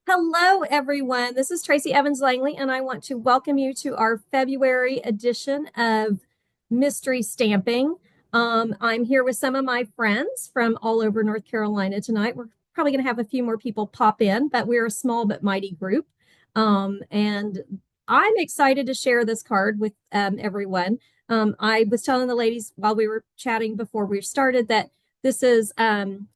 Hello, everyone. This is Tracy Evans Langley, and I want to welcome you to our February edition of Mystery Stamping. I'm here with some of my friends from all over North Carolina tonight. We're probably going to have a few more people pop in, but we're a small but mighty group. And I'm excited to share this card with everyone. I was telling the ladies while we were chatting before we started that this is an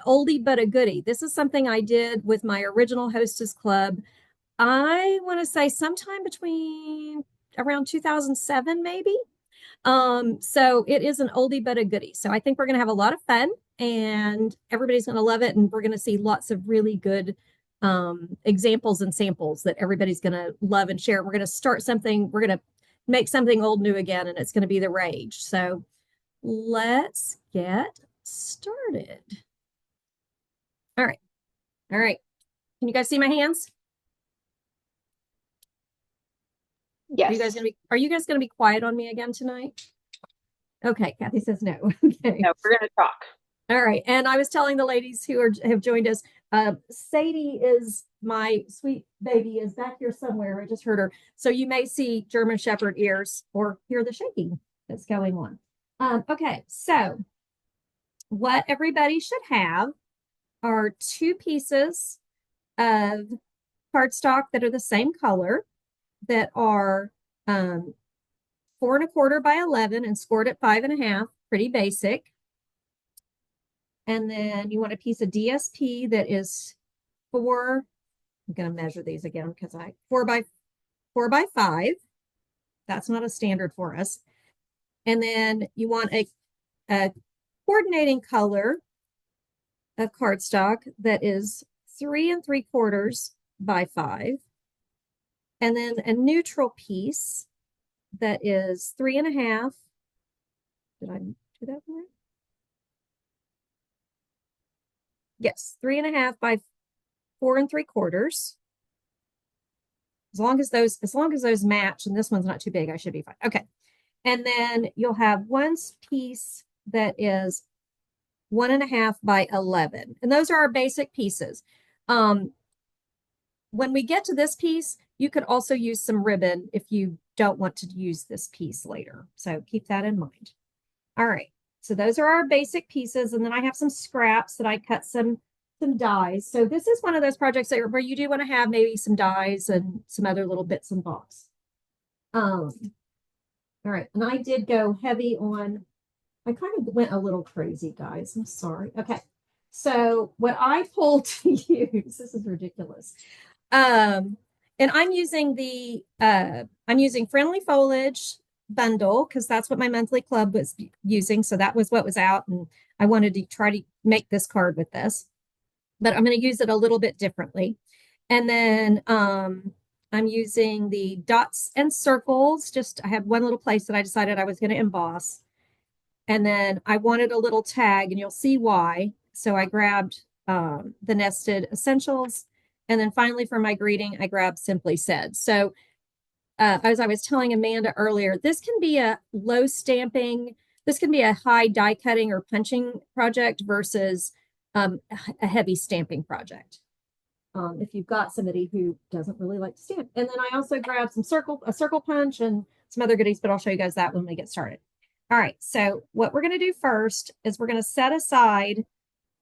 oldie but a goodie. This is something I did with my original Hostess Club. I want to say sometime between around 2007, maybe. So it is an oldie but a goodie. So I think we're going to have a lot of fun and everybody's going to love it. And we're going to see lots of really good examples and samples that everybody's going to love and share. We're going to start something, we're going to make something old new again, and it's going to be the rage. So let's get started. All right. All right. Can you guys see my hands? Yes. Are you guys gonna be quiet on me again tonight? Okay, Kathy says no. Okay. No, we're going to talk. All right. And I was telling the ladies have joined us, Sadie is my sweet baby is back here somewhere. I just heard her. So you may see German Shepherd ears or hear the shaking that's going on. Okay, so what everybody should have are two pieces of cardstock that are the same color that are 4 1/4 by 11 and scored at 5 1/2, pretty basic. And then you want a piece of DSP that is I'm going to measure these again because 4 by 5. That's not a standard for us. And then you want a coordinating color of cardstock that is 3 3/4 by 5. And then a neutral piece that is 3 1/2. Did I do that right? Yes, 3 1/2 by 4 3/4. As long as those match, and this one's not too big, I should be fine. Okay. And then you'll have one piece that is 1 1/2 by 11. And those are our basic pieces. When we get to this piece, you could also use some ribbon if you don't want to use this piece later. So keep that in mind. All right. So those are our basic pieces. And then I have some scraps that I cut some dies. So this is one of those projects where you do want to have maybe some dies and some other little bits and bobs. All right. And I did go heavy on, I kind of went a little crazy, guys. I'm sorry. Okay. So what I pulled to use, this is ridiculous. And I'm using I'm using Friendly Foliage bundle because that's what my monthly club was using. So that was what was out. And I wanted to try to make this card with this, but I'm going to use it a little bit differently. And then I'm using the dots and circles. Just I had one little place that I decided I was going to emboss. And then I wanted a little tag, and you'll see why. So I grabbed the Nested Essentials. And then finally, for my greeting, I grabbed Simply Said. So as I was telling Amanda earlier, this can be a low stamping, this can be a high die cutting or punching project versus a heavy stamping project. If you've got somebody who doesn't really like to stamp. And then I also grabbed a circle punch and some other goodies, but I'll show you guys that when we get started. All right, so what we're going to do first is we're going to set aside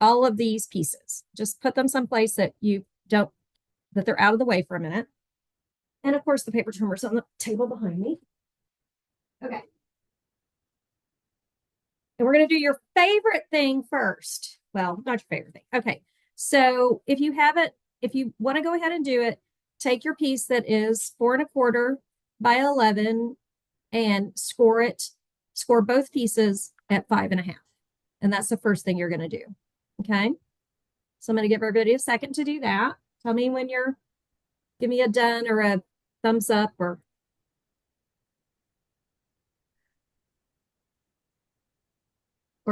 all of these pieces. Just put them someplace that they're out of the way for a minute. And of course, the paper trimmer's on the table behind me. Okay. And we're going to do your favorite thing first. Well, not your favorite thing. Okay. So if you want to go ahead and do it, take your piece that is 4 1/4 by 11 and score both pieces at 5 1/2. And that's the first thing you're going to do. Okay. So I'm going to give everybody a second to do that. Tell me when give me a done or a thumbs up or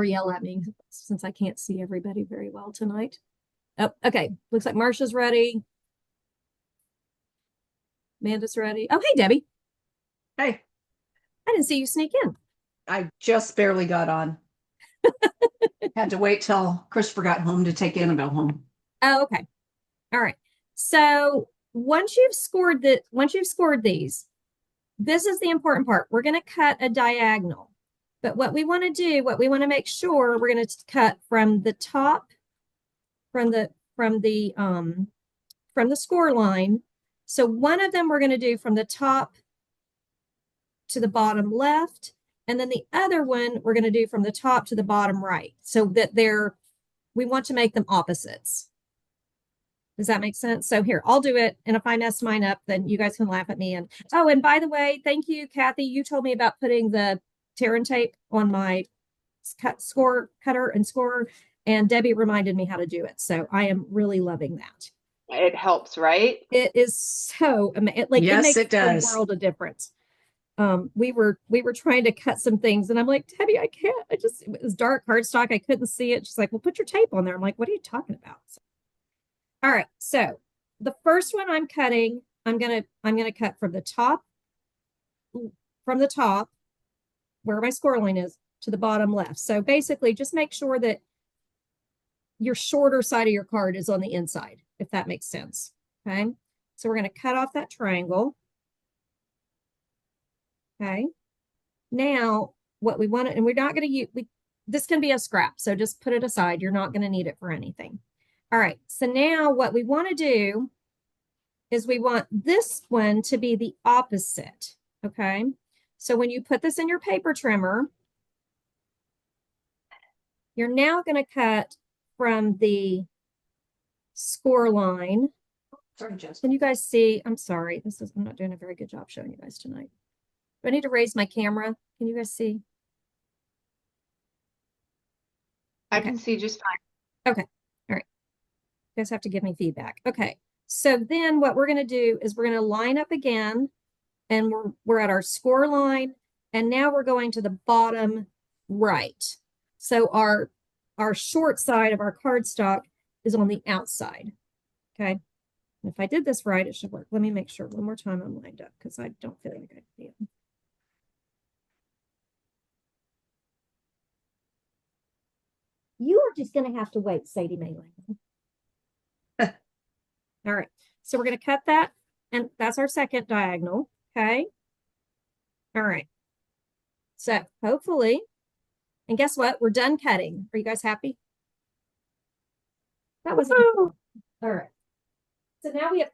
yell at me since I can't see everybody very well tonight. Oh, okay. Looks like Marsha's ready. Amanda's ready. Oh, hey, Debbie. Hey, I didn't see you sneak in. I just barely got on. Had to wait till Christopher got home to take Annabelle home. Oh, okay. All right. So once you've scored these, this is the important part. We're going to cut a diagonal. But what we want to do, what we want to make sure, we're going to cut from the top, from the score line. So one of them we're going to do from the top to the bottom left, and then the other one we're going to do from the top to the bottom right, so that we want to make them opposites. Does that make sense? So here, I'll do it. And if I mess mine up, then you guys can laugh at me. And oh, and by the way, thank you, Kathy. You told me about putting the tear and tape on my score cutter and scorer. And Debbie reminded me how to do it. So I am really loving that. It helps, right? It is so amazing. Like, Yes, it makes it does. a world of difference. We were trying to cut some things, and I'm like, Debbie, I can't. It was dark cardstock. I couldn't see it. She's like, well, put your tape on there. I'm like, what are you talking about? So, all right. So the first one I'm cutting, I'm gonna cut from the top where my score line is to the bottom left. So basically, just make sure that your shorter side of your card is on the inside, if that makes sense. Okay. So we're going to cut off that triangle. Okay. Now, what we want to, and we're not going to use, this can be a scrap, so just put it aside. You're not going to need it for anything. All right. So now what we want to do is we want this one to be the opposite. Okay. So when you put this in your paper trimmer, you're now going to cut from the score line. Sorry, Jess. Can you guys see? I'm sorry. I'm not doing a very good job showing you guys tonight. Do I need to raise my camera? Can you guys see? I can see just fine. Okay. All right. You guys have to give me feedback. Okay. So then what we're going to do is we're going to line up again, and we're at our score line, and now we're going to the bottom right. So our short side of our cardstock is on the outside. Okay. And if I did this right, it should work. Let me make sure one more time I'm lined up, because I don't feel like I am. You are just going to have to wait, Sadie May. All right. So we're going to cut that, and that's our second diagonal. Okay. All right. So hopefully, and guess what? We're done cutting. Are you guys happy? That was all right. So now we have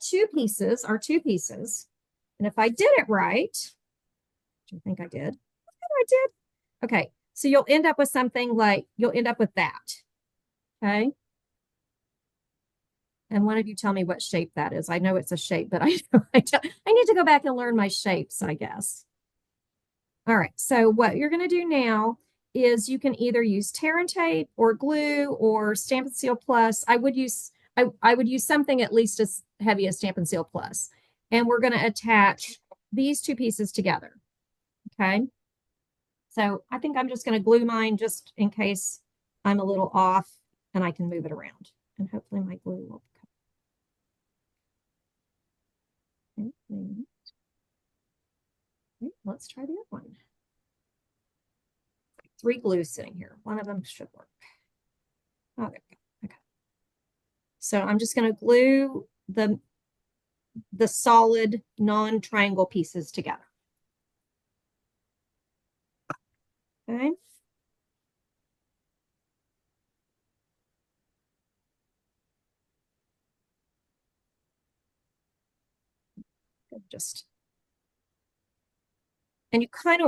our two pieces. And if I did it right, which I think I did. I did. Okay. So you'll end up with something like, you'll end up with that. Okay. And one of you tell me what shape that is. I know it's a shape, but I need to go back and learn my shapes, I guess. All right. So what you're going to do now is you can either use tear and tape or glue or Stampin' Seal Plus. I would use something at least as heavy as Stampin' Seal Plus. And we're going to attach these two pieces together. Okay. So I think I'm just going to glue mine just in case I'm a little off, and I can move it around. And hopefully my glue will come. Okay, let's try the other one. 3 glues sitting here. One of them should work. Oh, there we go. Okay. So I'm just going to glue the solid non-triangle pieces together. Okay. And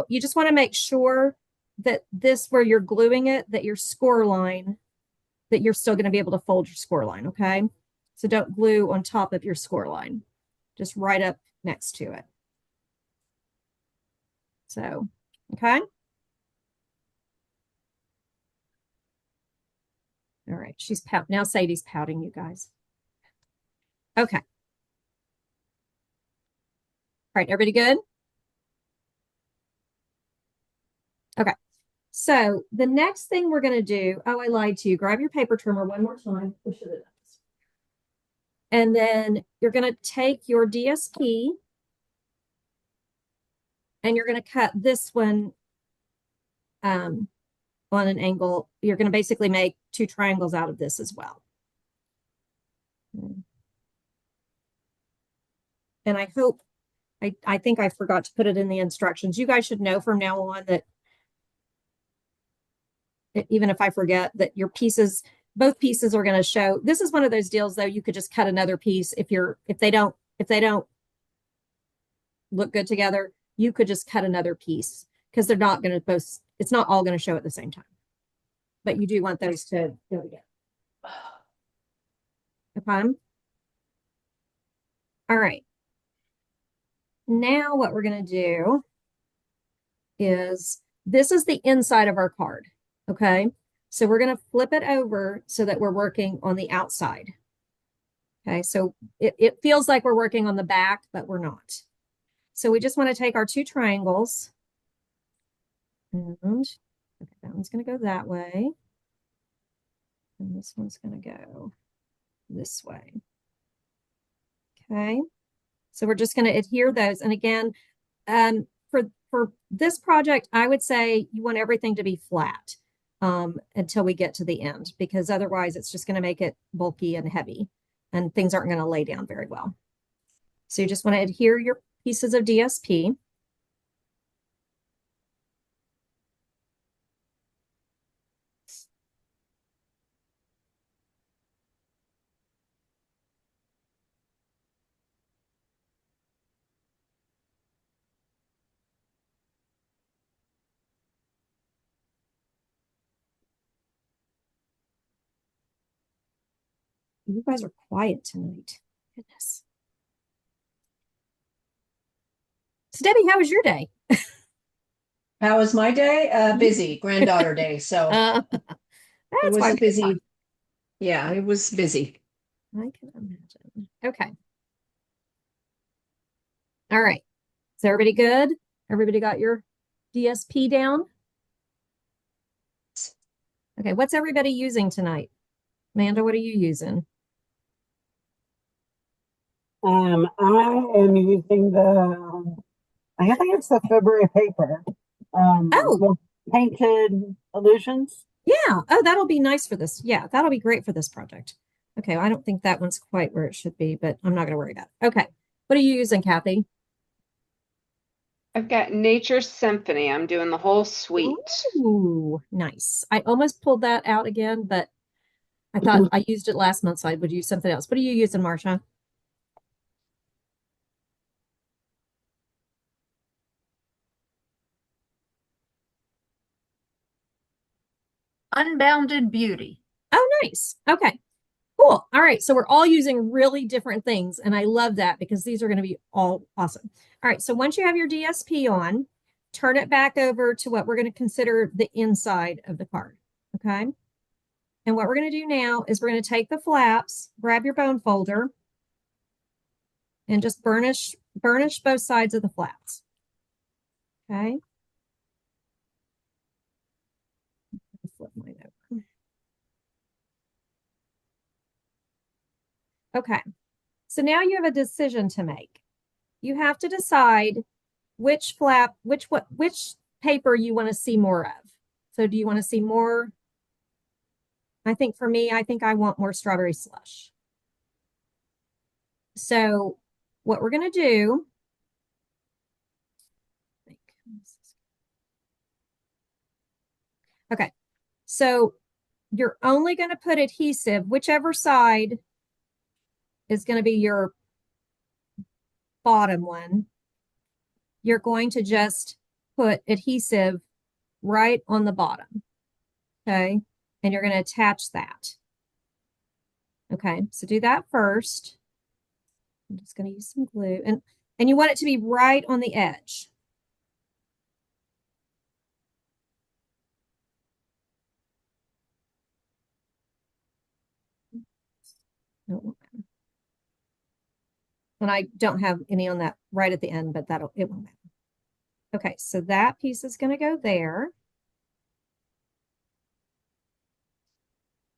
you just want to make sure that where you're gluing it, that your score line, that you're still going to be able to fold your score line. Okay. So don't glue on top of your score line, just right up next to it. So, okay. All right. She's pouting. Now Sadie's pouting, you guys. Okay. All right. Everybody good? Okay. So the next thing we're going to do, oh, I lied to you. Grab your paper trimmer one more time. We should have done this. And then you're going to take your DSP and you're going to cut this one on an angle. You're going to basically make 2 triangles out of this as well. And I hope, I think I forgot to put it in the instructions. You guys should know from now on that even if I forget that your pieces, both pieces are going to show. This is one of those deals though, you could just cut another piece if they don't look good together, you could just cut another piece because they're not going to both, it's not all going to show at the same time. But you do want those to go together. Okay. All right. Now what we're going to do is this is the inside of our card. Okay. So we're going to flip it over so that we're working on the outside. Okay. So it feels like we're working on the back, but we're not. So we just want to take our two triangles and okay, that one's going to go that way. And this one's going to go this way. Okay. So we're just going to adhere those. And again, for this project, I would say you want everything to be flat until we get to the end, because otherwise it's just going to make it bulky and heavy and things aren't going to lay down very well. So you just want to adhere your pieces of DSP. You guys are quiet tonight. Goodness. So Debbie, how was your day? How was my day? Busy, granddaughter day. So it was a busy. Yeah, it was busy. I can imagine. Okay. All right. Is everybody good? Everybody got your DSP down? Okay. What's everybody using tonight? Amanda, what are you using? I am using I think it's the February paper. Oh, painted illusions. yeah. Oh, that'll be nice for this. Yeah, that'll be great for this project. Okay, well, I don't think that one's quite where it should be, but I'm not going to worry about it. Okay. What are you using, Kathy? I've got Nature Symphony. I'm doing the whole suite. Ooh, nice. I almost pulled that out again, but I thought I used it last month, so I would use something else. What are you using, Marsha? Unbounded Beauty. Oh, nice. Okay. Cool. All right. So we're all using really different things. And I love that because these are going to be all awesome. All right. So once you have your DSP on, turn it back over to what we're going to consider the inside of the card. Okay. And what we're going to do now is we're going to take the flaps, grab your bone folder, and just burnish both sides of the flaps. Okay. Flip mine over. Okay. So now you have a decision to make. You have to decide which flap, which paper you want to see more of. So do you want to see more? I think for me, I think I want more strawberry slush. So what we're going to do, okay, so you're only going to put adhesive, whichever side is going to be your bottom one. You're going to just put adhesive right on the bottom, okay? And you're going to attach that. Okay, so do that first. I'm just going to use some glue. And you want it to be right on the edge. And I don't have any on that right at the end, but it won't matter. Okay, so that piece is going to go there.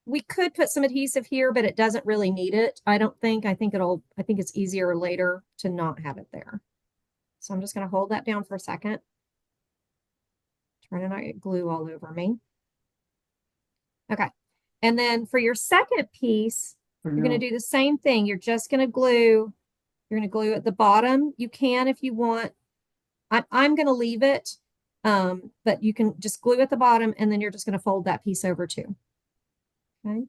We could put some adhesive here, but it doesn't really need it. I don't think. I think it's easier later to not have it there. So I'm just going to hold that down for a second. Try to not get glue all over me. Okay. And then for your second piece, you're going to do the same thing. You're just going to glue You're going to glue at the bottom. You can if you want. I'm going to leave it, but you can just glue at the bottom, and then you're just going to fold that piece over too. Okay.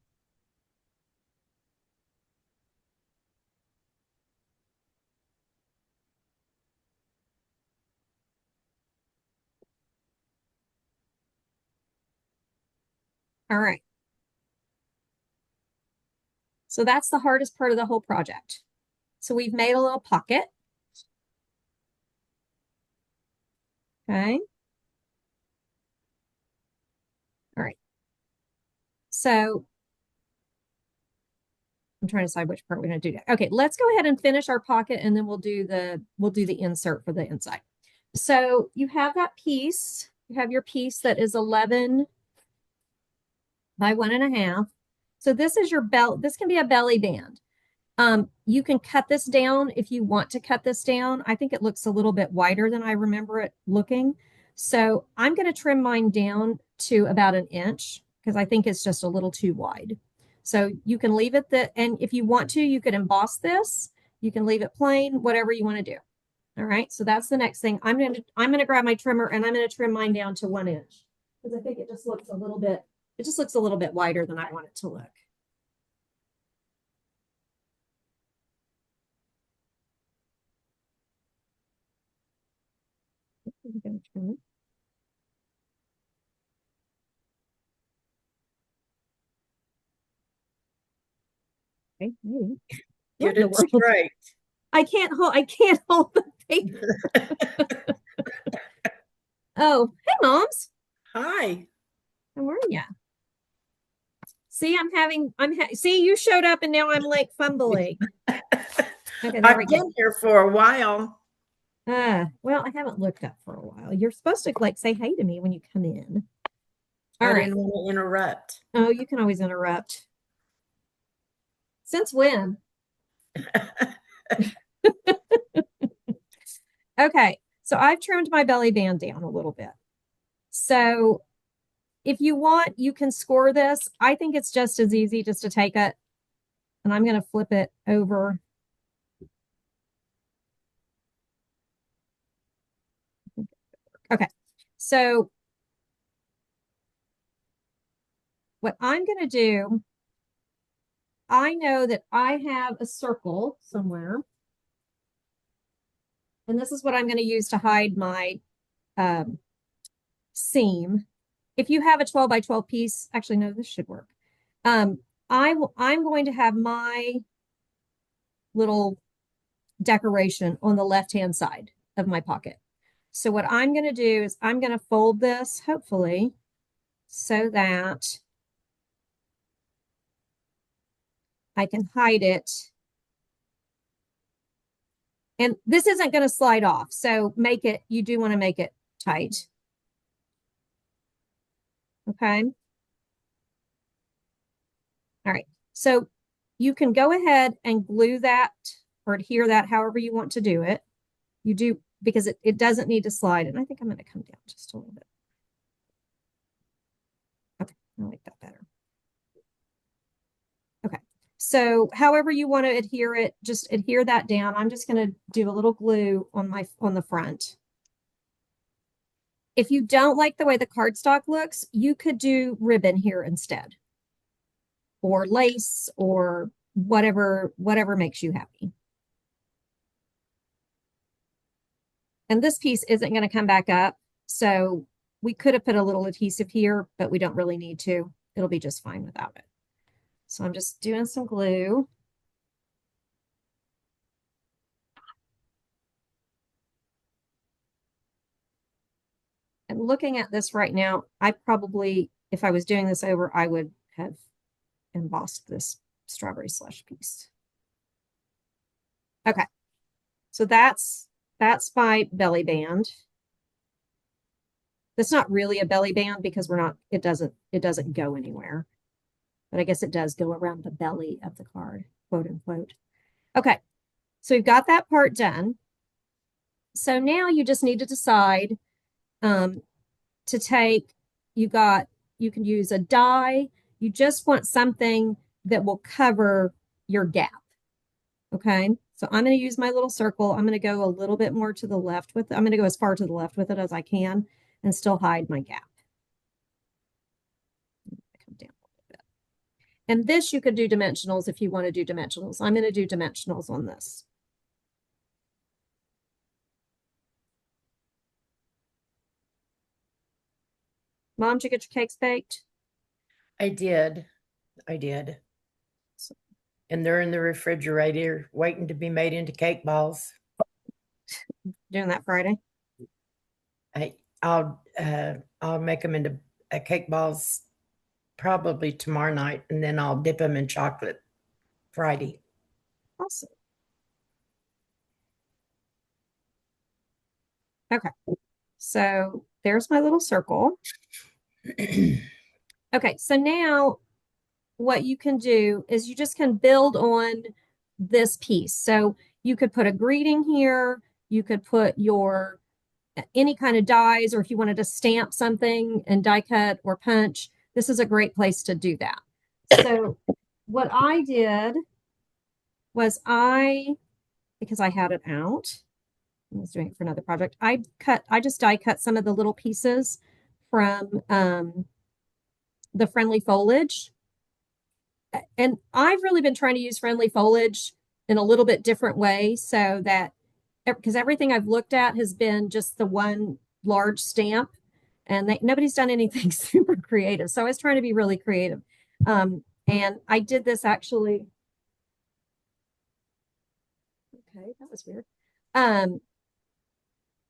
All right. So that's the hardest part of the whole project. So we've made a little pocket. Okay. All right. So I'm trying to decide which part we're going to do. Okay, let's go ahead and finish our pocket, and then we'll do the insert for the inside. So you have that piece. You have your piece that is 11 by 1.5. So this is your belt. This can be a belly band. You can cut this down if you want to cut this down. I think it looks a little bit wider than I remember it looking. So I'm going to trim mine down to about 1 inch because I think it's just a little too wide. So you can leave it and if you want to, you could emboss this. You can leave it plain, whatever you want to do. All right. So that's the next thing. I'm going to grab my trimmer and I'm going to trim mine down to 1 inch because I think it just looks a little bit wider than I want it to look. I'm going to trim it. Okay, maybe. Get it straight. I can't hold the paper. Oh, hey, moms. Hi. How are you? See, see, you showed up and now I'm like fumbling. Okay, there we I've go. been here for a while. Well, I haven't looked up for a while. You're supposed to like say hey to me when you come in. All I right. didn't want to interrupt. Oh, you can always interrupt. Since when? Okay, so I've trimmed my belly band down a little bit. So if you want, you can score this. I think it's just as easy just to take it, and I'm going to flip it over. Okay, so what I'm going to do, I know that I have a circle somewhere, and this is what I'm going to use to hide my seam. If you have a 12 by 12 piece, actually, no, this should work. I'm going to have my little decoration on the left-hand side of my pocket. So what I'm going to do is I'm going to fold this, hopefully, so that I can hide it. And this isn't going to slide off. So you do want to make it tight. Okay. All right. So you can go ahead and glue that or adhere that however you want to do it. You do, because it doesn't need to slide. And I think I'm going to come down just a little bit. Okay. I like that better. Okay. So however you want to adhere it, just adhere that down. I'm just going to do a little glue on the front. If you don't like the way the cardstock looks, you could do ribbon here instead, or lace, or whatever makes you happy. And this piece isn't going to come back up, so we could have put a little adhesive here, but we don't really need to. It'll be just fine without it. So I'm just doing some glue. And looking at this right now, I probably, if I was doing this over, I would have embossed this strawberry slush piece. Okay, so that's my belly band. That's not really a belly band because it doesn't go anywhere. But I guess it does go around the belly of the card, quote unquote. Okay, so we've got that part done. So now you just need to decide to take, you can use a die. You just want something that will cover your gap. Okay, So I'm going to use my little circle. I'm going to go a little bit more to the left with it. I'm going to go as far to the left with it as I can and still hide my gap. Come down a little bit. And this you could do dimensionals if you want to do dimensionals. I'm going to do dimensionals on this. Mom, did you get your cakes baked? I did. And they're in the refrigerator waiting to be made into cake balls. Doing that Friday? I'll make them into cake balls probably tomorrow night, and then I'll dip them in chocolate Friday. Awesome. Okay. So there's my little circle. Okay. So now what you can do is you just can build on this piece. So you could put a greeting here. You could put your any kind of dies, or if you wanted to stamp something and die cut or punch, this is a great place to do that. So what I did was because I had it out, I was doing it for another project. I just die cut some of the little pieces from the friendly foliage. And I've really been trying to use friendly foliage in a little bit different way so that because everything I've looked at has been just the one large stamp and nobody's done anything super creative. So I was trying to be really creative. And I did this actually. Okay, that was weird.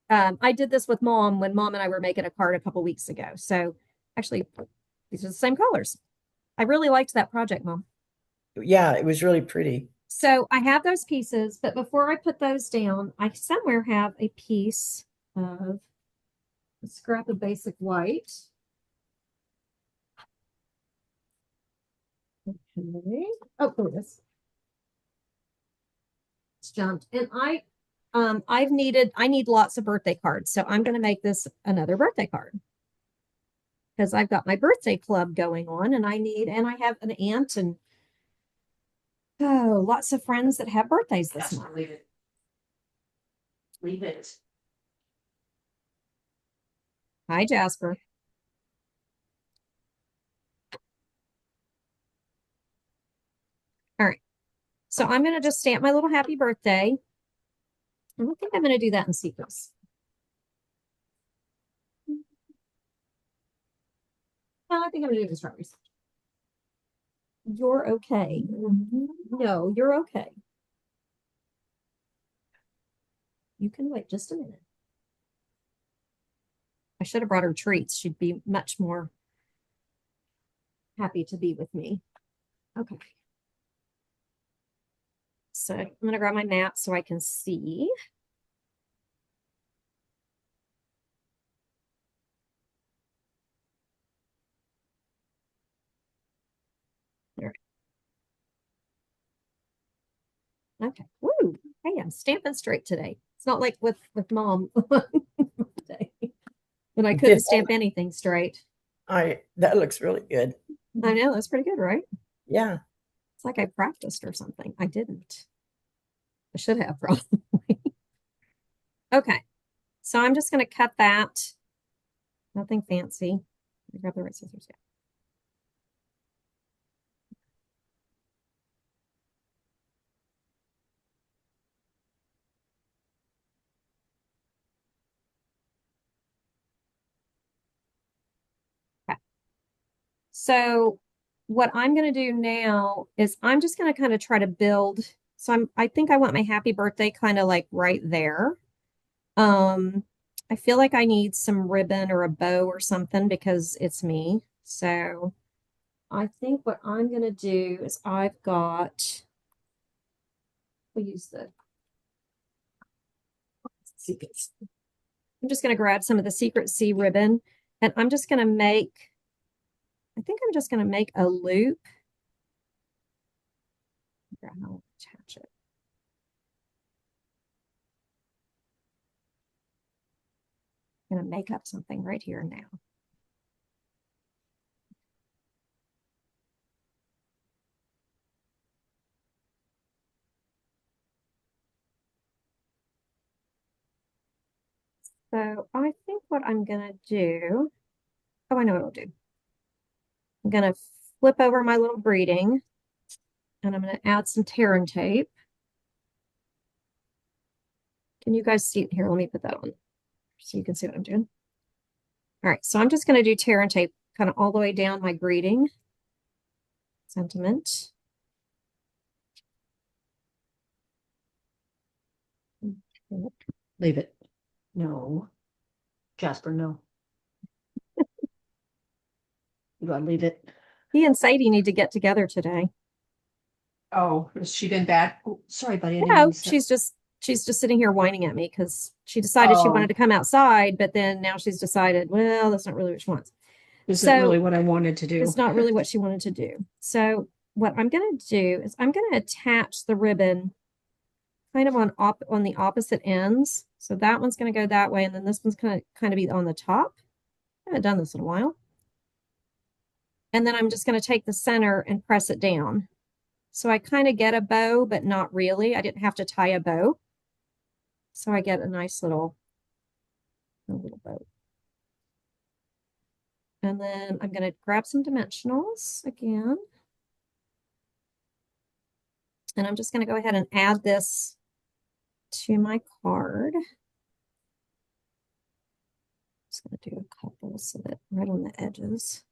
I did this with Mom when Mom and I were making a card a couple weeks ago. So actually, these are the same colors. I really liked that project, Mom. Yeah, it was really pretty. So I have those pieces, but before I put those down, I somewhere have a piece of a scrap of basic white. Okay. Oh, there it is. It's jumped. And I need lots of birthday cards. So I'm going to make this another birthday card. Because I've got my birthday club going on and I have an aunt and lots of friends that have birthdays this month. Leave it. Leave it. Hi, Jasper. All right. So I'm going to just stamp my little happy birthday. I don't think I'm going to do that in sequence. No, I think I'm going to do the strawberries. You're okay. No, you're okay. You can wait just a minute. I should have brought her treats. She'd be much more happy to be with me. Okay. So I'm going to grab my map so I can see. All right. Okay. Woo. Hey, I'm stamping straight today. It's not like with Mom today. And I couldn't stamp anything straight. That looks really good. I know, that's pretty good, right? Yeah. It's like I practiced or something. I didn't. I should have probably. Okay. So I'm just going to cut that. Nothing fancy. Let me grab the right scissors. Yeah. Okay. So what I'm going to do now is I'm just going to kind of try to build. So I think I want my happy birthday kind of like right there. I feel like I need some ribbon or a bow or something because it's me. So I think what I'm going to do is we'll use the secrets. I'm just going to grab some of the Secret C ribbon and I'm just going to make a loop. I'll attach it. I'm going to make up something right here and now. So I think what I'm gonna do, oh, I know what I'll do. I'm gonna flip over my little greeting and I'm gonna add some tear and tape. Can you guys see it here? Let me put that on so you can see what I'm doing. All right, so I'm just gonna do tear and tape kind of all the way down my greeting sentiment. Leave it. No. Jasper, no. You gotta leave it. He and Sadie need to get together today. Oh, has she been bad? Oh, sorry, buddy. I didn't mean No, to step- she's just sitting here whining at me because she decided she wanted to come outside, but then now she's decided, well, that's not really what she wants. Isn't So really what I wanted to do. it's not really what she wanted to do. So what I'm going to do is I'm going to attach the ribbon kind of on the opposite ends. So that one's going to go that way, and then this one's going to kind of be on the top. I haven't done this in a while. And then I'm just going to take the center and press it down. So I kind of get a bow, but not really. I didn't have to tie a bow. So I get a nice little bow. And then I'm going to grab some dimensionals again. And I'm just going to go ahead and add this to my card. Just going to do a couple so that right on the edges.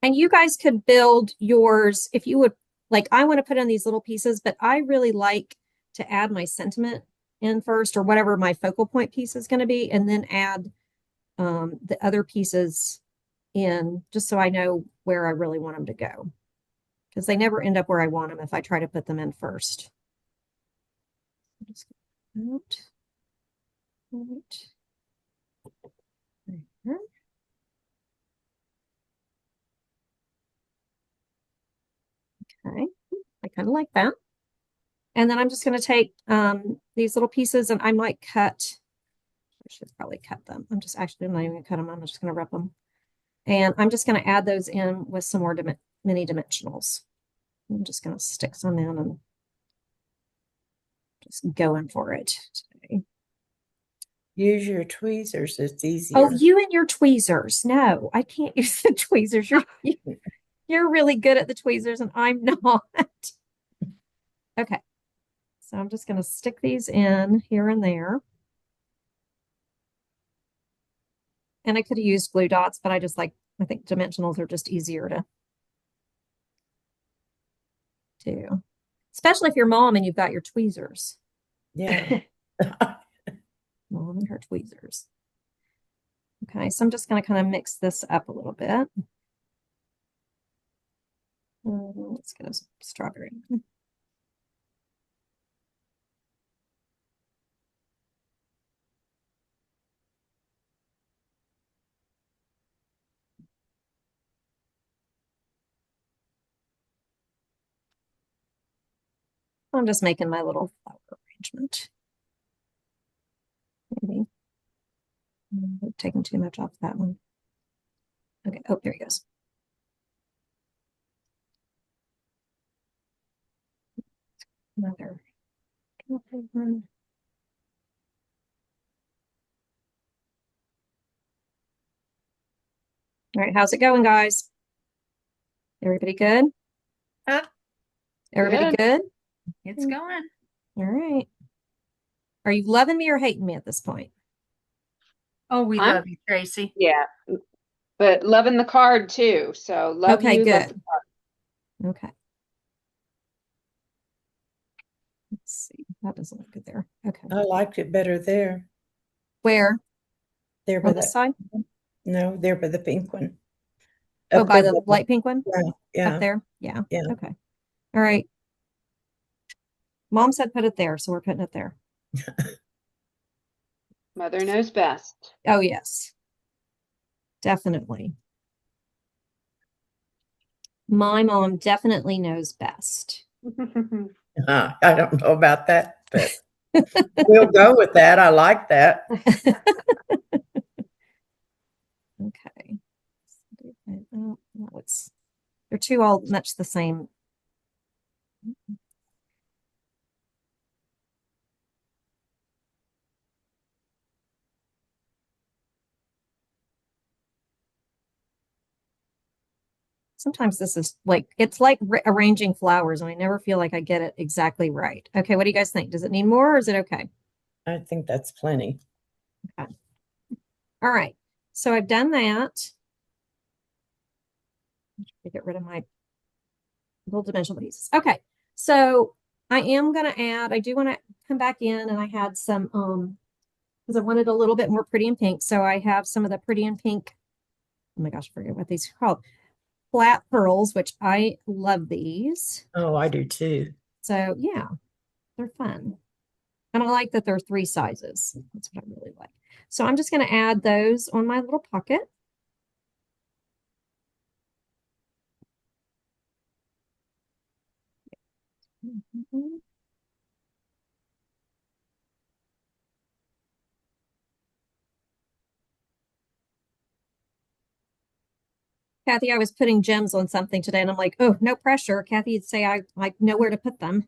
And you guys could build yours if you would, like, I want to put in these little pieces, but I really like to add my sentiment in first, or whatever my focal point piece is going to be, and then add the other pieces in, just so I know where I really want them to go, because they never end up where I want them if I try to put them in first. Just out. Right. There. Okay, I kind of like that. And then I'm just going to take these little pieces, and I might cut, I should probably cut them. I'm just actually not even going to cut them. I'm just going to rip them. And I'm just going to add those in with some more mini dimensionals. I'm just going to stick some in and just going for it today. Use your tweezers. It's easier. Oh, you and your tweezers. No, I can't use the tweezers. You're really good at the tweezers and I'm not. Okay. So I'm just going to stick these in here and there. And I could have used blue dots, but I think dimensionals are just easier to do. Especially if you're mom and you've got your tweezers. Yeah. Mom and her tweezers. Okay, so I'm just going to kind of mix this up a little bit. Let's get a strawberry. I'm just making my little flower arrangement. Maybe. I've taken too much off that one. Okay, oh, there he goes. Another one. All right, how's it going, guys? Everybody good? Everybody good? It's going. All right. Are you loving me or hating me at this point? Oh, we I'm- love you, Tracy. Yeah, but loving the card too. So love Okay, you. Love good. the card. Okay. Let's see. That doesn't look good there. Okay. I liked it better there. Where? There by On this that. side? No, there by the pink one. Oh, Up by there the light pink one? Yeah. Yeah. Up there? Yeah. Yeah. Okay. All right. Mom said put it there, so we're putting it there. Mother knows best. Oh, yes. Definitely. My mom definitely knows best. I don't know about that, but we'll go with that. I like that. Okay. Oh, no, they're two all much the same. Sometimes this is like, it's like arranging flowers, and I never feel like I get it exactly right. Okay, what do you guys think? Does it need more or is it okay? I think that's plenty. Okay. All right. So I've done that. Get rid of my little dimensional pieces. Okay. So I am going to add, I do want to come back in, and I had some, because I wanted a little bit more pretty and pink. So I have some of the pretty and pink. Oh my gosh, I forget what these are called. Flat pearls, which I love these. Oh, I do too. So yeah, they're fun. And I like that there are 3 sizes. That's what I really like. So I'm just going to add those on my little pocket. Kathy, I was putting gems on something today, and I'm like, oh, no pressure. Kathy would say I know where to put them.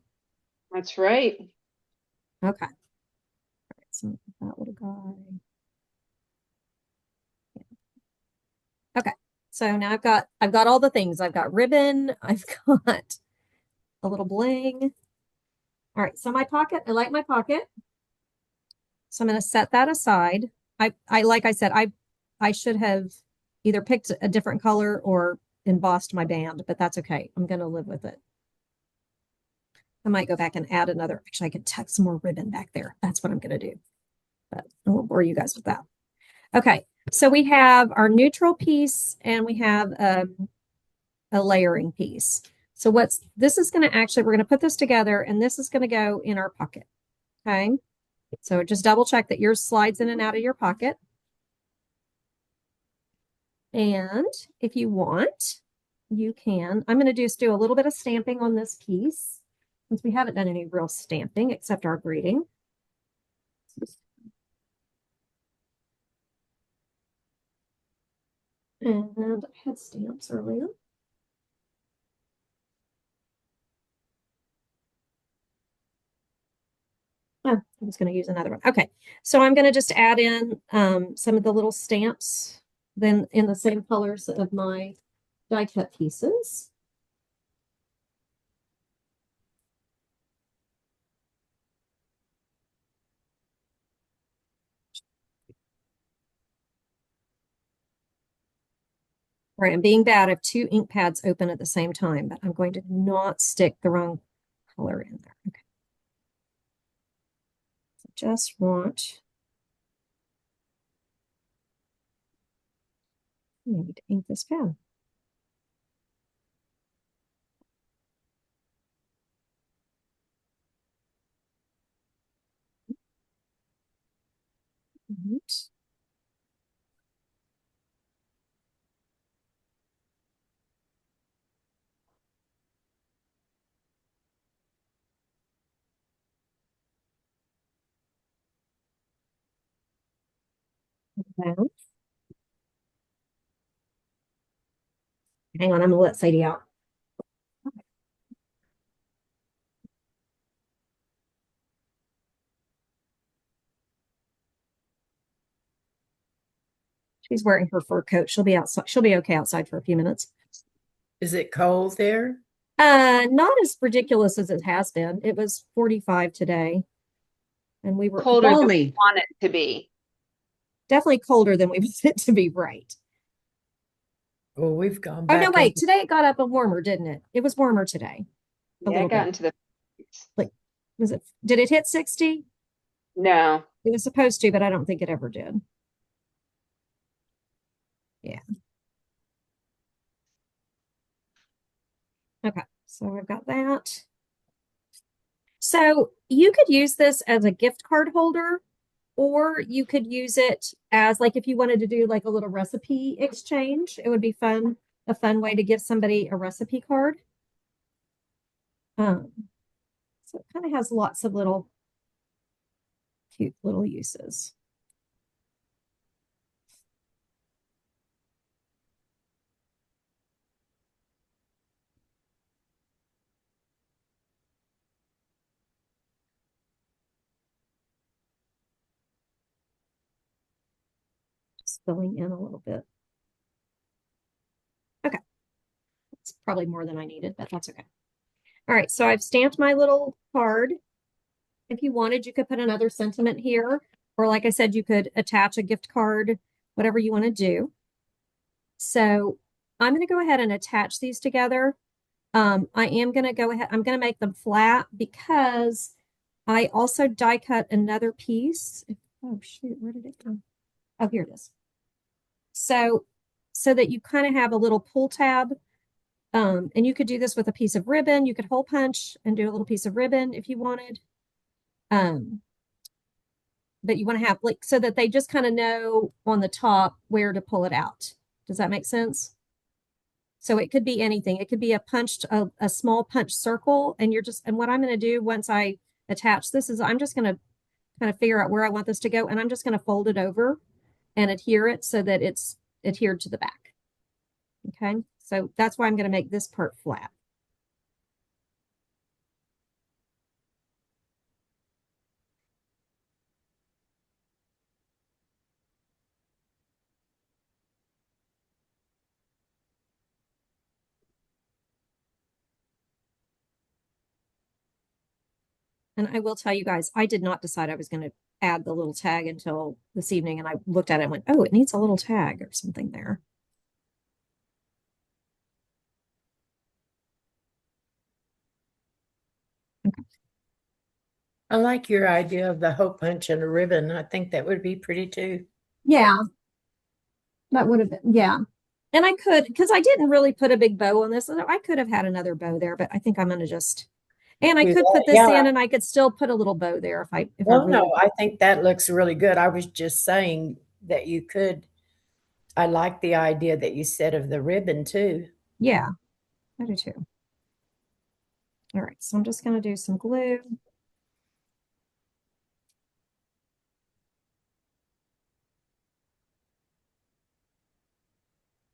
That's right. Okay. All right, so that little guy. Okay. So now I've got all the things. I've got ribbon, I've got a little bling. All right, so my pocket, I like my pocket. So I'm going to set that aside. I like I said, I should have either picked a different color or embossed my band, but that's okay. I'm going to live with it. I might go back and add another. Actually, I could tuck some more ribbon back there. That's what I'm going to do. But I won't bore you guys with that. Okay, so we have our neutral piece and we have a layering piece. So this is going to actually, we're going to put this together and this is going to go in our pocket. Okay, so just double check that yours slides in and out of your pocket. And if you want, you can, I'm going to just do a little bit of stamping on this piece since we haven't done any real stamping except our greeting. And I had stamps earlier. Oh, I was going to use another one. Okay, so I'm going to just add in some of the little stamps then in the same colors of my die cut pieces. All right, I'm being bad. I have 2 ink pads open at the same time, but I'm going to not stick the wrong color in there. Okay. So just want, I need to ink this pen. Right. Okay. Hang on, I'm gonna let Sadie out. She's wearing her fur coat. She'll be outside. She'll be okay outside for a few minutes. Is it cold there? Not as ridiculous as it has been. It was 45 today, and we were Colder than we Balmy. want it to be. definitely colder than we want it to be, right? Well, we've gone Oh, back. no, wait. Today it got up and warmer, didn't it? It was warmer today. A Yeah, I little got bit. into the Did it hit 60? no. It was supposed to, but I don't think it ever did. Yeah. Okay, so I've got that. So you could use this as a gift card holder, or you could use it as like if you wanted to do like a little recipe exchange, it would be fun, a fun way to give somebody a recipe card. So it kind of has lots of little cute little uses. Just filling in a little bit. Okay. probably more than I needed, but that's okay. All right, so I've stamped my little card. If you wanted, you could put another sentiment here, or like I said, you could attach a gift card, whatever you want to do. So I'm going to go ahead and attach these together. I am going to go ahead, I'm going to make them flat because I also die cut another piece. Oh shoot, where did it go? Oh, here it is. So that you kind of have a little pull tab. And you could do this with a piece of ribbon. You could hole punch and do a little piece of ribbon if you wanted. But you want to have like so that they just kind of know on the top where to pull it out. Does that make sense? So it could be anything. It could be a small punch circle, and what I'm going to do once I attach this is I'm just going to kind of figure out where I want this to go, and I'm just going to fold it over and adhere it so that it's adhered to the back. Okay, so that's why I'm going to make this part flat. And I will tell you guys, I did not decide I was going to add the little tag until this evening, and I looked at it and went, oh, it needs a little tag or something there. Okay. I like your idea of the hole punch and a ribbon. I think that would be pretty too. Yeah, that would have been, yeah. And I could, because I didn't really put a big bow on this. I could have had another bow there, but I think I'm going to just, and I could put this in and I could still put a little bow there if I really. No, I think that looks really good. I was just saying that you could, I like the idea that you said of the ribbon too. Yeah, I do too. All right, so I'm just going to do some glue.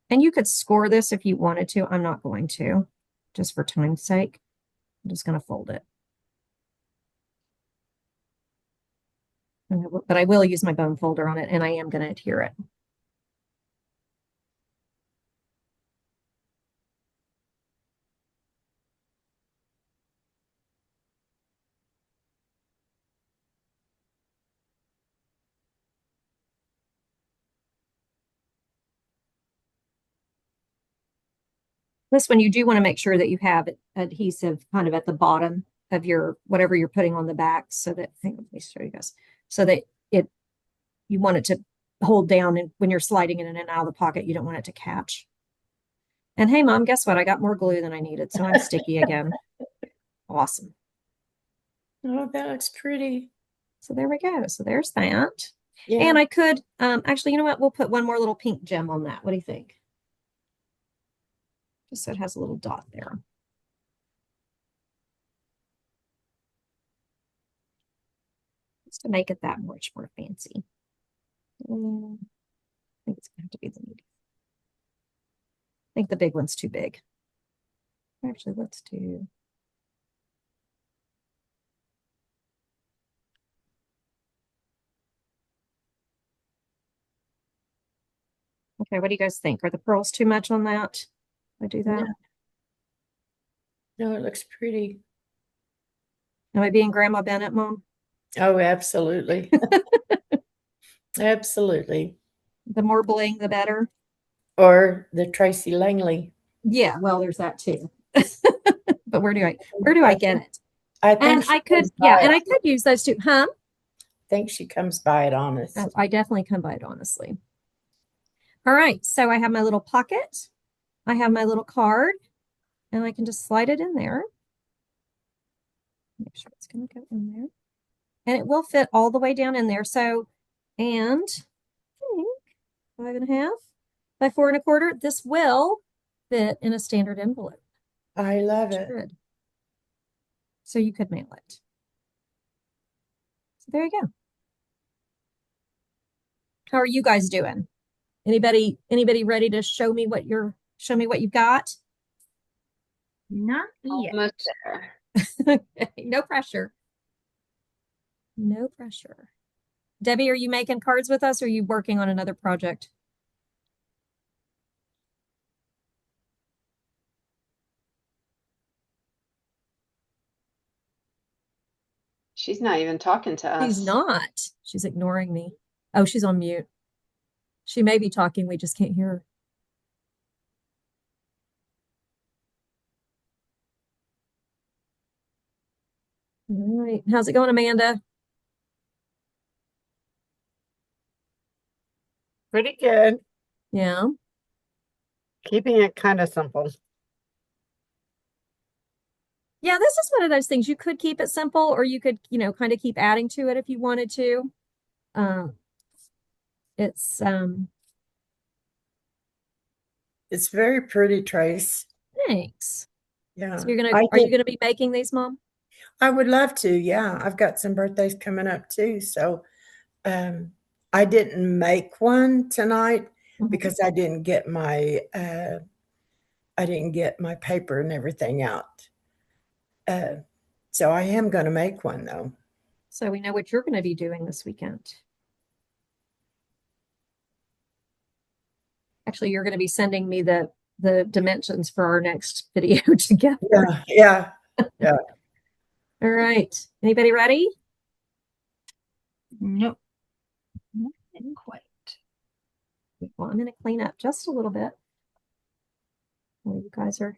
And you could score this if you wanted to. I'm not going to, just for time's sake. I'm just going to fold it. But I will use my bone folder on it, and I am going to adhere it. This one, you do want to make sure that you have adhesive kind of at the bottom of your whatever you're putting on the back, so that let me show you guys, so that you want it to hold down, and when you're sliding it in and out of the pocket, you don't want it to catch. And hey, Mom, guess what? I got more glue than I needed, so I'm sticky again. Awesome. Oh, that looks pretty. So there we go. So there's that. Yeah. And I could actually, you know what? We'll put one more little pink gem on that. What do you think? Just so it has a little dot there. Just to make it that much more fancy. I think it's going to have to be the medium. I think the big one's too big. Actually, let's do. Okay, what do you guys think? Are the pearls too much on that? I do that? No, it looks pretty. Am I being Grandma Bennett, Mom? Oh, absolutely. Absolutely. The more bling, the better. Or the Tracy Langley. Yeah, well, there's that too. But where do I get it? I think I could use those too. Huh? I think she comes by it honest. Oh, I definitely come by it honestly. All right, so I have my little pocket. I have my little card, and I can just slide it in there. Make sure it's going to go in there. And it will fit all the way down in there. So, and I think 5.5 by 4 1/4. This will fit in a standard envelope. I love it. Good. So you could mail it. So there you go. How are you guys doing? Anybody ready to show me what you've got? Not yet. Almost there. No pressure. No pressure. Debbie, are you making cards with us, or are you working on another project? She's not even talking to us. She's not. She's ignoring me. Oh, she's on mute. She may be talking. We just can't hear her. All right. How's it going, Amanda? Pretty good. Yeah. Keeping it kind of simple. Yeah, this is one of those things. You could keep it simple, or you could, kind of keep adding to it if you wanted to. It's It's very pretty, Trace. thanks. Yeah. So are you gonna be making these, Mom? I would love to. Yeah. I've got some birthdays coming up too. So I didn't make one tonight because I didn't get my paper and everything out. So I am going to make one though. So we know what you're going to be doing this weekend. Actually, you're going to be sending me the dimensions for our next video together. Yeah. All right. Anybody ready? Nope. Not quite. Well, I'm going to clean up just a little bit while you guys are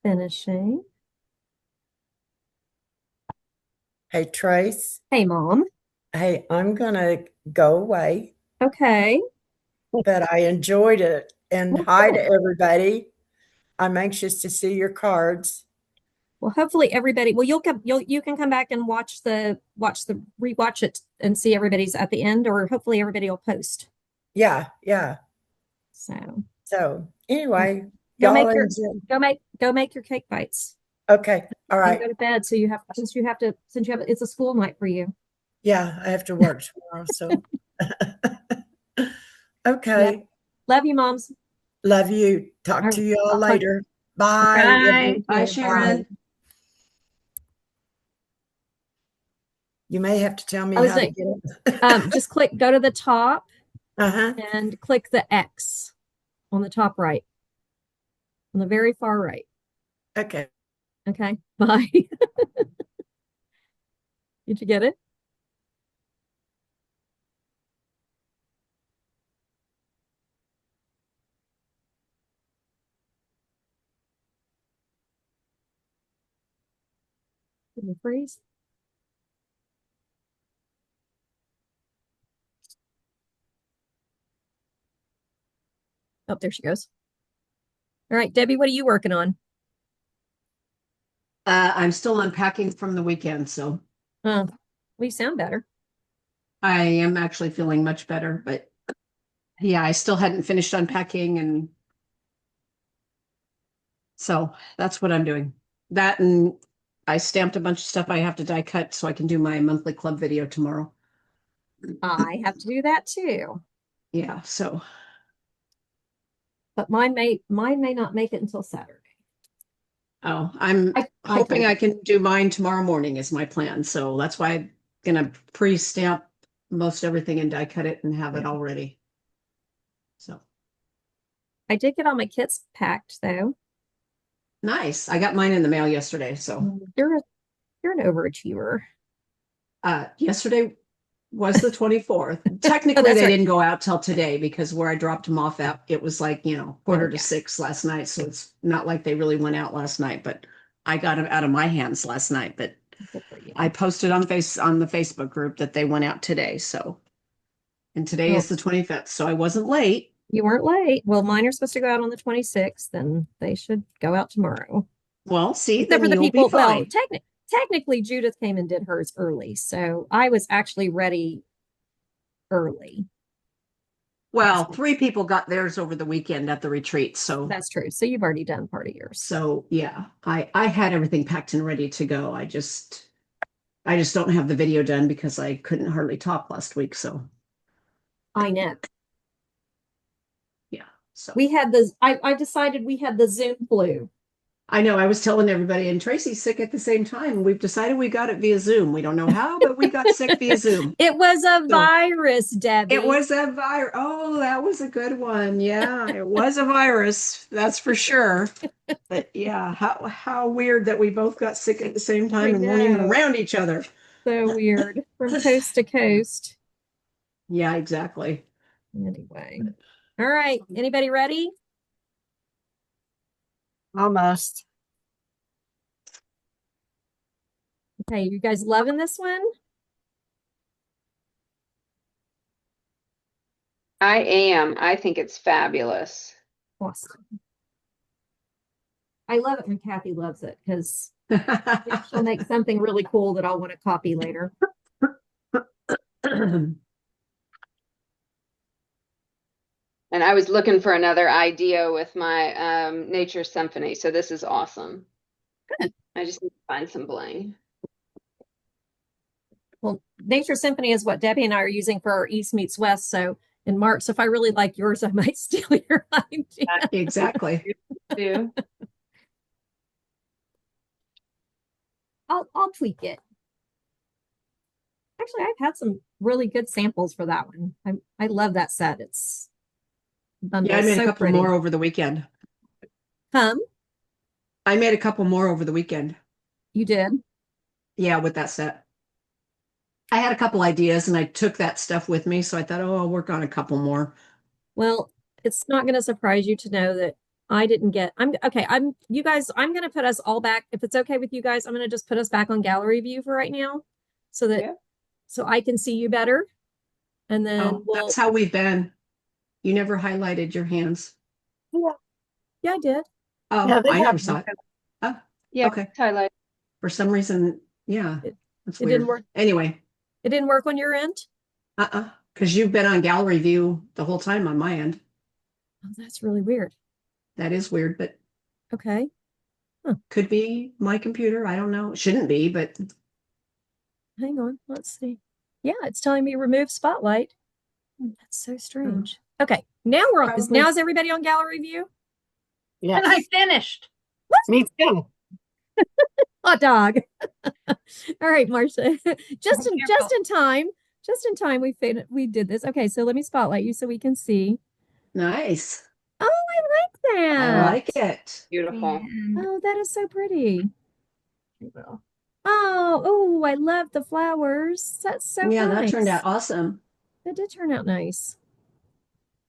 finishing. Hey, Trace. Hey, Mom. Hey, I'm going to go away, Okay. but I enjoyed it. And Well, hi good. to everybody. I'm anxious to see your cards. Well, hopefully everybody, well, you can come back and rewatch it and see everybody's at the end, or hopefully everybody will post. Yeah. So anyway, Go make y'all go make your cake bites. okay. All And right. go to bed. So it's a school night for you. Yeah, I have to work tomorrow. So okay. Yep. Love you, moms. Love you. Talk to you all I'll talk- later. Bye. Bye. Bye, Sharon. You may have to tell me I was how to saying- get it. Just go to the top Uh-huh. and click the X on the top right, on the very far right. Okay. Okay. Bye. Did you get it? Did you freeze? Oh, there she goes. All right, Debbie, what are you working on? I'm still unpacking from the weekend, so Well, you sound better. I am actually feeling much better, but yeah, I still hadn't finished unpacking, and so that's what I'm doing. That, and I stamped a bunch of stuff I have to die cut so I can do my monthly club video tomorrow. I have to do that too. Yeah, so But mine may not make it until Saturday. I'm I hoping I can do mine tomorrow morning is my plan. So that's why I'm gonna pre-stamp most everything and die cut it and have it all ready. So I did get all my kits packed though. nice. I got mine in the mail yesterday. So You're an overachiever. yesterday was the 24th. Technically, that's they right. didn't go out till today because where I dropped them off at, it was like, quarter to 6 last night. So it's not like they really went out last night, but I got them out of my hands last night. But Good for you. I posted on the Facebook group that they went out today. So, and today is the 25th. So I wasn't late. You weren't late. Well, mine are supposed to go out on the 26th, and they should go out tomorrow. Well, see, Except for then the you'll people. be fine. Well, technically, Judith came and did hers early, so I was actually ready early. Well, 3 people got theirs over the weekend at the retreat. So That's true. So you've already done part of yours. So yeah, I had everything packed and ready to go. I just don't have the video done because I couldn't hardly talk last week. So I know. yeah. So We had the. I decided we had the Zoom flu. I know I was telling everybody, and Tracy's sick at the same time. We've decided we got it via Zoom. We don't know how, but we got sick via Zoom. It was a virus, Debbie. It was a virus. Oh, that was a good one. Yeah, it was a virus. That's for sure. But yeah, how weird that we both got sick at the same time and weren't even around each other. So weird. From coast to coast. Yeah, exactly. Anyway. All right. Anybody ready? Almost. Okay, you guys loving this one? I am. I think it's fabulous. Awesome. I love it when Kathy loves it because she'll make something really cool that I'll want to copy later. And I was looking for another idea with my Nature Symphony, so this is awesome. Good. I just need to find some bling. Well, Nature Symphony is what Debbie and I are using for our East Meets West. So in March, so if I really like yours, I might steal your idea. Exactly. Do. I'll tweak it. Actually, I've had some really good samples for that one. I love that set. It's Yeah, I made so a couple pretty. more over the weekend. I made a couple more over the weekend. You did? Yeah, with that set. I had a couple ideas and I took that stuff with me. So I thought, oh, I'll work on a couple more. Well, it's not going to surprise you to know that I didn't get, you guys, I'm going to put us all back. If it's okay with you guys, I'm going to just put us back on gallery view for right now so that, Yeah. so I can see you better. And then Oh, that's how we've been. You never highlighted your hands. yeah, I did. Oh, Yeah, they I never have- saw it. Oh, Yeah, okay. highlight. For some reason, yeah, that's it weird. didn't work. Anyway, It didn't work on your end? because you've been on gallery view the whole time on my end. Oh, that's really weird. That is weird, but Okay. could be my computer. I don't know. It shouldn't be, but Hang on. Let's see. Yeah, it's telling me remove spotlight. That's so strange. Okay. Now we're on. Probably- Now is everybody on gallery view? Yes. And I finished. Me too. Hot dog. All right, Marcia. just in Careful. time. Just in time we did this. Okay, so let me spotlight you so we can see. nice. Oh, I like that. I like it. Beautiful. And Oh, that is so pretty. we will. Oh, I love the flowers. That's so Yeah, nice. that turned out awesome. That did turn out nice.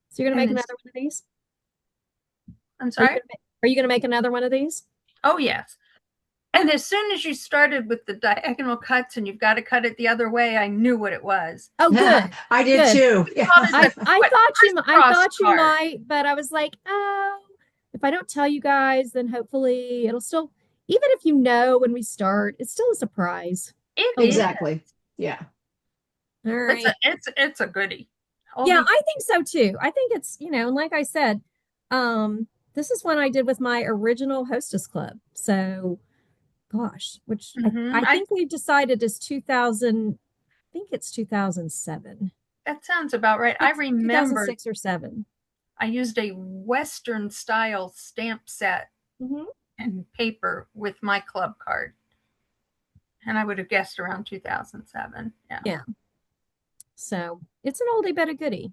So you're gonna make And another one of these? I'm Are you sorry. gonna are you gonna make another one of these? Oh, yes. And as soon as you started with the diagonal cuts and you've got to cut it the other way, I knew what it was. Oh, good. I did Good. too. Yeah. I thought you Criss I Cross thought you card. might, but I was like, oh, if I don't tell you guys, then hopefully it'll still, even if you know when we start, it's still a surprise. It is. Exactly. Yeah. All right. It's a goodie. Yeah, I think so too. I think it's, and like I said, this is one I did with my original hostess club. So gosh, which Mhm. I think we've decided is 2000, I think it's 2007. That sounds about right. I It's remember 2006 or 7. I used a Western style stamp set Mm-hmm. and paper with my club card. And I would have guessed around 2007. Yeah. So it's an oldie but a goodie.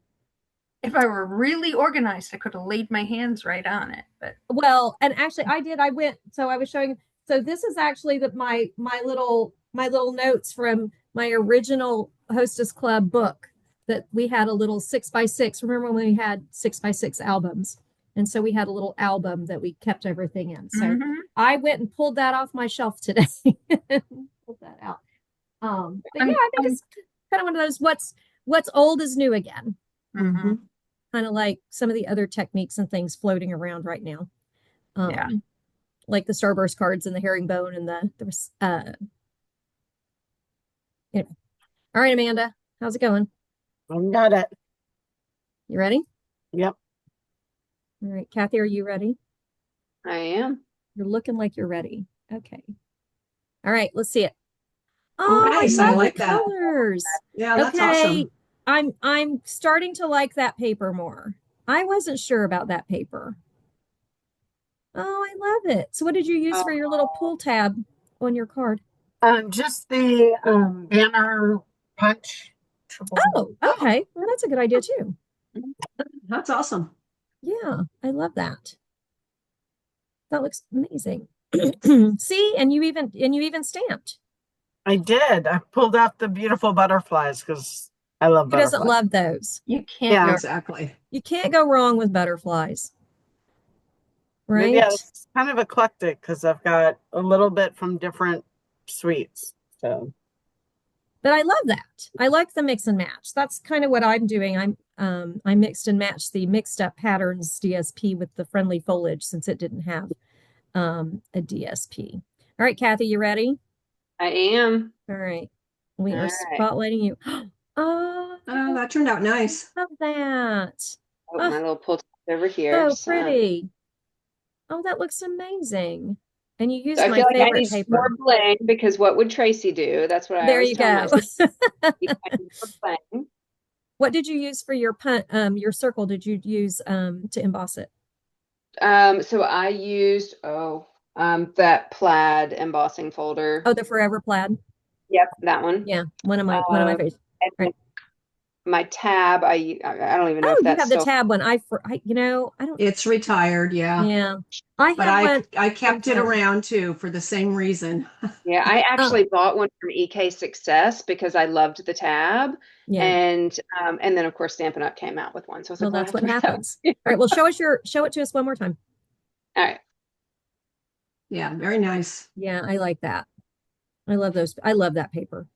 If I were really organized, I could have laid my hands right on it. But Well, and actually I did. I went, so I was showing, so this is actually my little notes from my original Hostess Club book that we had a little 6x6. Remember when we had 6x6 albums? And so we had a little album that we kept everything in. So Mhm. I went and pulled that off my shelf today. Pulled that out. But yeah, I think it's kind of one of those what's old is new again. Mhm. Kind of like some of the other techniques and things floating around right now. Yeah. Like the Starburst cards and the herringbone and anyway. All right, Amanda, how's it going? I got it. You ready? Yep. All right, Kathy, are you ready? I am. You're looking like you're ready. Okay. All right, let's see it. Oh, Nice, I I love like the that. colors. Yeah, that's Okay, awesome. I'm starting to like that paper more. I wasn't sure about that paper. Oh, I love it. So what did you use for your little pull tab on your card? Just the banner punch. Oh, okay. Well, that's a good idea too. That's awesome. Yeah, I love that. That looks amazing. See, and you even stamped. I did. I pulled out the beautiful butterflies because I love Who doesn't butterflies. love those? You can't Yeah. go Exactly. You can't go wrong with butterflies, right? Yeah, it's kind of eclectic because I've got a little bit from different sweets. So But I love that. I like the mix and match. That's kind of what I'm doing. I mixed and matched the mixed up patterns DSP with the friendly foliage since it didn't have a DSP. All right, Kathy, you ready? I am. All right. We are All right. spotlighting you. Oh, Oh, that turned out nice. I love that. Oh, my Oh, little pull tab over here. so pretty. Oh, that looks amazing. And you So used I my feel like I favorite need some paper. more bling because what would Tracy do? That's what I There always you tell go. myself. I need more bling. What did you use for your circle? Did you use to emboss it? So I used that plaid embossing folder. Oh, the Forever Plaid. Yep, that one. Yeah, one of my favorites. And Right. my tab, I don't even know Oh, if you that's have the still. tab one. I don't. It's retired, yeah. Yeah, I But have one. I kept it from, around too for the same reason. Yeah, I Oh, actually bought one from EK Success because I loved the tab. yeah. And then of course Stampin' Up came out with one. So I was Well, like, well, I that's have to what buy that one. happens. All right. Well, show it to us one more time. All right. Yeah, very nice. Yeah, I like that. I love those. I love that paper.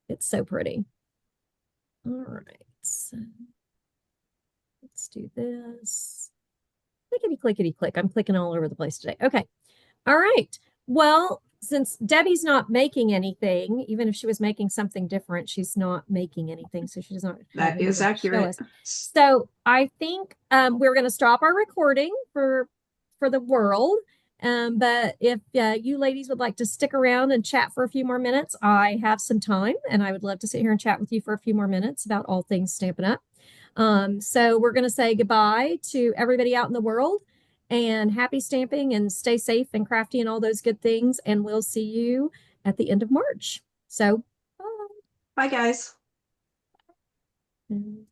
It's so pretty. All right. So let's do this. Clickety clickety click. I'm clicking all over the place today. Okay. All right. Well, since Debbie's not making anything, even if she was making something different, she's not making anything, so she does not have That is anything to show accurate. us. So I think we're going to stop our recording for the world. But if you ladies would like to stick around and chat for a few more minutes, I have some time, and I would love to sit here and chat with you for a few more minutes about all things Stampin' Up. So we're going to say goodbye to everybody out in the world, and happy stamping, and stay safe and crafty and all those good things. And we'll see you at the end of March. So, bye. Bye, guys.